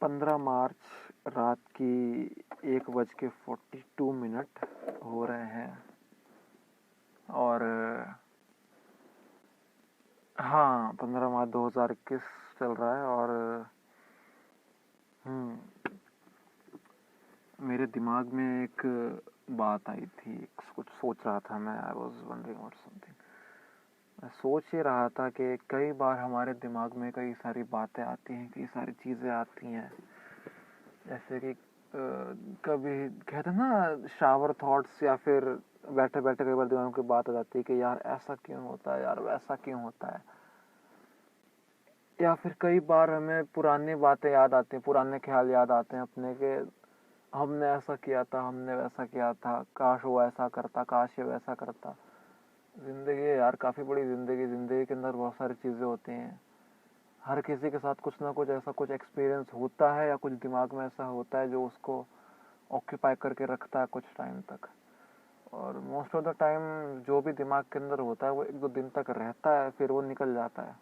15 मार्च रात की 1:42 हो रहे हैं और हाँ 15 मार्च 2021 चल रहा है और मेरे दिमाग में एक बात आई थी, कुछ सोच रहा था मैं। I was wondering what something. मैं सोच ही रहा था कि कई बार हमारे दिमाग में कई सारी बातें आती हैं, कई सारी चीज़ें आती हैं, जैसे कि कभी कहते हैं ना शावर थॉट्स, या फिर बैठे बैठे कई बार दिमाग में कोई बात आ जाती है कि यार ऐसा क्यों होता है, यार वैसा क्यों होता है। या फिर कई बार हमें पुरानी बातें याद आती हैं, पुराने ख्याल याद आते हैं अपने के, हमने ऐसा किया था, हमने वैसा किया था, काश वो ऐसा करता, काश ये वैसा करता। जिंदगी है यार, काफ़ी बड़ी जिंदगी के अंदर बहुत सारी चीज़ें होती हैं। हर किसी के साथ कुछ ना कुछ ऐसा कुछ एक्सपीरियंस होता है या कुछ दिमाग में ऐसा होता है जो उसको ऑक्यूपाई करके रखता है कुछ टाइम तक। और मोस्ट ऑफ द टाइम जो भी दिमाग के अंदर होता है वो 1-2 दिन तक रहता है, फिर वो निकल जाता है।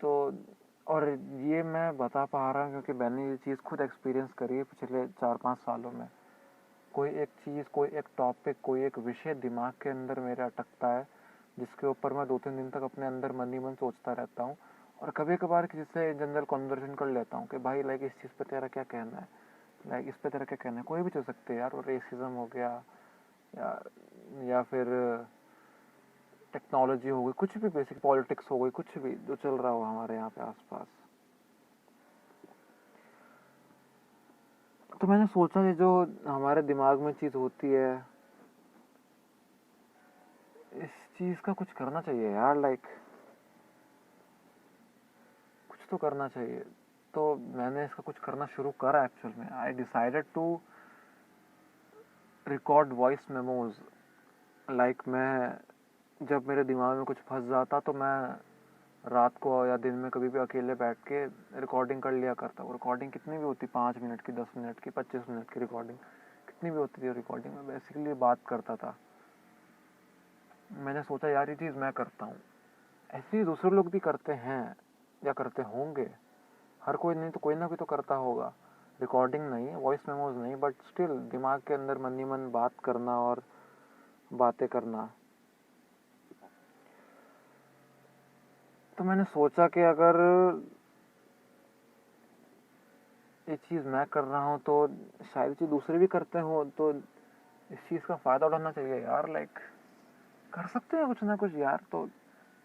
तो और ये मैं बता पा रहा हूँ क्योंकि मैंने ये चीज़ खुद एक्सपीरियंस करी है पिछले 4-5 सालों में। कोई एक चीज़, कोई एक टॉपिक, कोई एक विषय दिमाग के अंदर मेरे अटकता है, जिसके ऊपर मैं 2-3 दिन तक अपने अंदर मन ही मन सोचता रहता हूँ। और कभी कभार किसी से जनरल कन्वर्सेशन कर लेता हूँ कि भाई लाइक इस चीज़ पे तेरा क्या कहना है, लाइक इस पे तेरा क्या कहना है। कोई भी चल सकते है यार, और रेसिज्म हो गया या फिर टेक्नोलॉजी हो गई, कुछ भी, बेसिक पॉलिटिक्स हो गई, कुछ भी जो चल रहा हो हमारे यहाँ पे आसपास। तो मैंने सोचा कि जो हमारे दिमाग में चीज़ होती है, इस चीज़ का कुछ करना चाहिए यार, लाइक कुछ तो करना चाहिए। तो मैंने इसका कुछ करना शुरू करा एक्चुअल में। I decided to record voice memos. Like मैं जब मेरे दिमाग में कुछ फंस जाता तो मैं रात को या दिन में कभी भी अकेले बैठ के रिकॉर्डिंग कर लिया करता हूँ। रिकॉर्डिंग कितनी भी होती, 5 मिनट की, 10 मिनट की, 25 मिनट की रिकॉर्डिंग, कितनी भी होती थी रिकॉर्डिंग में बेसिकली बात करता था। मैंने सोचा यार ये चीज़ मैं करता हूँ, ऐसे ही दूसरे लोग भी करते हैं या करते होंगे। हर कोई नहीं तो कोई ना कोई तो करता होगा। रिकॉर्डिंग नहीं, वॉइस मेमोज नहीं, बट स्टिल दिमाग के अंदर मन ही मन बात करना और बातें करना। तो मैंने सोचा कि अगर ये चीज़ मैं कर रहा हूँ तो शायद चीज़ दूसरे भी करते हो, तो इस चीज़ का फ़ायदा उठाना चाहिए यार। लाइक कर सकते हैं कुछ ना कुछ यार। तो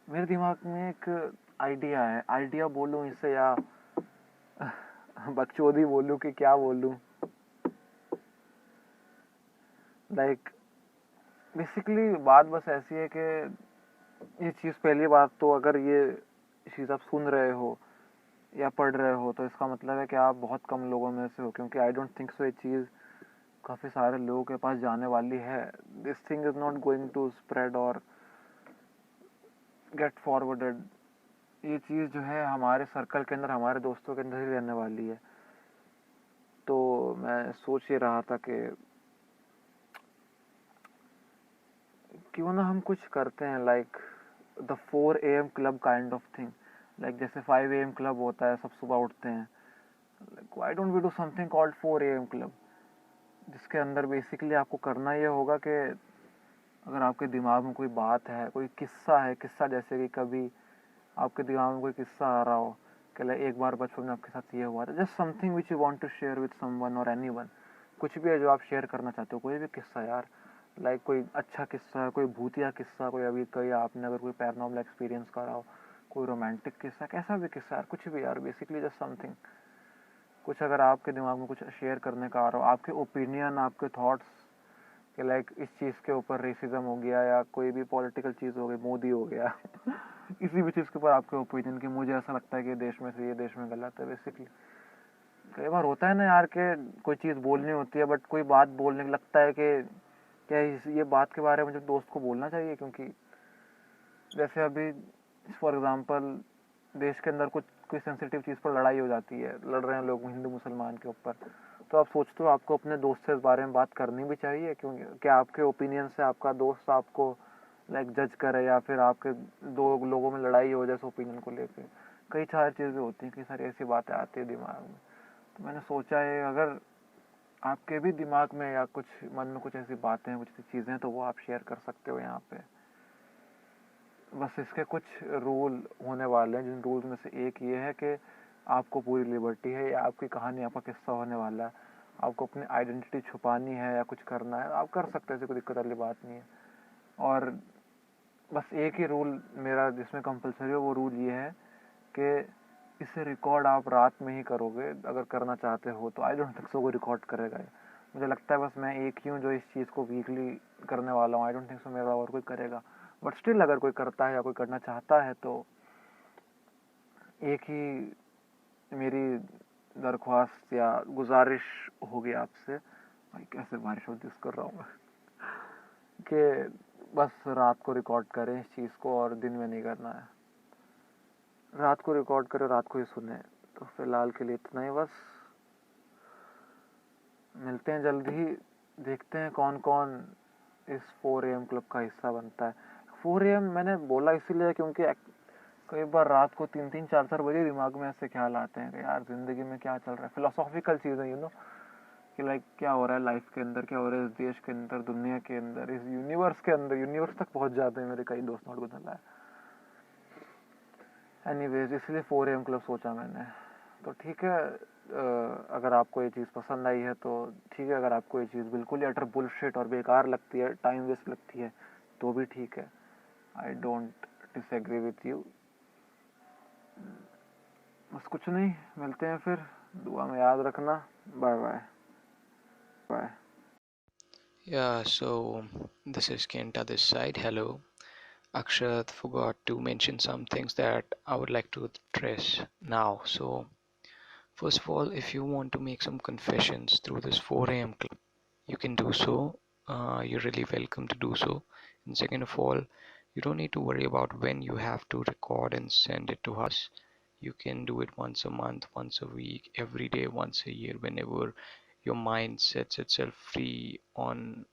मेरे दिमाग में एक आइडिया है, आइडिया बोलूँ इसे या बकचोदी बोलूँ कि क्या बोलूँ। लाइक बेसिकली बात बस ऐसी है कि ये चीज़, पहली बात तो अगर ये चीज़ आप सुन रहे हो या पढ़ रहे हो तो इसका मतलब है कि आप बहुत कम लोगों में से हो, क्योंकि आई डोंट थिंक सो ये चीज़ काफ़ी सारे लोगों के पास जाने वाली है। This thing is not going to spread और गेट फॉरवर्डेड। ये चीज़ जो है हमारे सर्कल के अंदर, हमारे दोस्तों के अंदर ही रहने वाली है। तो मैं सोच ही रहा था कि क्यों ना हम कुछ करते हैं, like the 4 AM club kind of thing. Like जैसे 5 AM क्लब होता है, सब सुबह उठते हैं। Like why don't we do something called 4 AM club, जिसके अंदर बेसिकली आपको करना ये होगा कि अगर आपके दिमाग में कोई बात है, कोई किस्सा है, किस्सा जैसे कि कभी आपके दिमाग में कोई किस्सा आ रहा हो कि लाइक एक बार बचपन में आपके साथ ये हुआ था, just something which you want to share with someone और एनीवन। कुछ भी है जो आप शेयर करना चाहते हो, कोई भी किस्सा यार। लाइक कोई अच्छा किस्सा, कोई भूतिया किस्सा, कोई अभी कोई आपने अगर कोई पैरानॉर्मल एक्सपीरियंस करा हो, कोई रोमांटिक किस्सा, कैसा भी किस्सा यार, कुछ भी यार, बेसिकली जस्ट समथिंग। कुछ अगर आपके दिमाग में कुछ शेयर करने का आ रहा हो, आपके ओपिनियन, आपके थॉट्स कि लाइक इस चीज़ के ऊपर रेसिज्म हो गया या कोई भी पॉलिटिकल चीज़ हो गई, मोदी हो गया किसी भी चीज़ के ऊपर आपके ओपिनियन कि मुझे ऐसा लगता है कि देश में से ये देश में गलत है। बेसिकली कई बार होता है ना यार कि कोई चीज़ बोलनी होती है बट कोई बात बोलने लगता है कि क्या ये बात के बारे में मुझे दोस्त को बोलना चाहिए, क्योंकि जैसे अभी फॉर एग्जांपल देश के अंदर कुछ कोई सेंसिटिव चीज़ पर लड़ाई हो जाती है, लड़ रहे हैं लोग हिंदू मुसलमान के ऊपर, तो आप सोचते हो आपको अपने दोस्त से इस बारे में बात करनी भी चाहिए, क्योंकि क्या आपके ओपिनियन से आपका दोस्त आपको लाइक जज करे या फिर आपके दो लोगों में लड़ाई हो जाए उस ओपिनियन को लेकर। कई सारी चीज़ें होती हैं, कई सारी ऐसी बातें आती है दिमाग में। तो मैंने सोचा है अगर आपके भी दिमाग में या कुछ मन में कुछ ऐसी बातें हैं, कुछ ऐसी चीज़ें हैं, तो वो आप शेयर कर सकते हो यहाँ पे। बस इसके कुछ रूल होने वाले हैं, जिन रूल्स में से एक ये है कि आपको पूरी लिबर्टी है, या आपकी कहानी, आपका किस्सा होने वाला है, आपको अपनी आइडेंटिटी छुपानी है या कुछ करना है, आप कर सकते हैं, ऐसी कोई दिक्कत वाली बात नहीं है। और बस एक ही रूल मेरा जिसमें कंपलसरी हो, वो रूल ये है कि इसे रिकॉर्ड आप रात में ही करोगे अगर करना चाहते हो तो। आई डोंट थिंक सो कोई रिकॉर्ड करेगा ये। मुझे लगता है बस मैं एक ही हूँ जो इस चीज़ को वीकली करने वाला हूँ। आई डोंट थिंक सो मेरा और कोई करेगा, बट स्टिल अगर कोई करता है या कोई करना चाहता है तो एक ही मेरी दरख्वास्त या गुजारिश होगी आपसे, भाई कैसे बारिश होती कर रहा हूँ मैं, कि बस रात को रिकॉर्ड करें इस चीज़ को और दिन में नहीं करना है। रात को रिकॉर्ड करें, रात को ही सुने। तो फिलहाल के लिए इतना ही बस। मिलते हैं जल्द ही, देखते हैं कौन कौन इस 4 AM क्लब का हिस्सा बनता है। 4 AM मैंने बोला इसीलिए क्योंकि कई बार रात को 3-3 4-4 बजे दिमाग में ऐसे ख्याल आते हैं कि यार ज़िंदगी में क्या चल रहा है, फिलोसॉफिकल चीज़ें कि लाइक क्या हो रहा है लाइफ के अंदर, क्या हो रहा है इस देश के अंदर, दुनिया के अंदर, इस यूनिवर्स के अंदर। यूनिवर्स तक पहुंच जाते हैं मेरे कई दोस्त नोट बदला है। एनीवेज, इसलिए 4 AM क्लब सोचा मैंने। तो ठीक है, अगर आपको ये चीज़ पसंद आई है तो ठीक है, अगर आपको ये चीज़ बिल्कुल ही अटर बुलशिट और बेकार लगती है, टाइम वेस्ट लगती है, तो भी ठीक है। I don't disagree with you. बस कुछ नहीं, मिलते हैं फिर, दुआ में याद रखना। Bye bye bye. Yeah, so this is Kenta this side. Hello. Akshat forgot to mention some things that I would like to address now. So, first of all, if you want to make some confessions through this 4 a.m. club, you can do so. You're really welcome to do so. And second of all, you don't need to worry about when you have to record and send it to us. You can do it once a month, once a week, every day, once a year, whenever your mind sets itself free on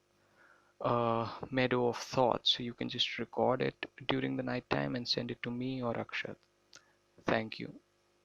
a meadow of thoughts. So you can just record it during the night time and send it to me or Akshat. Thank you.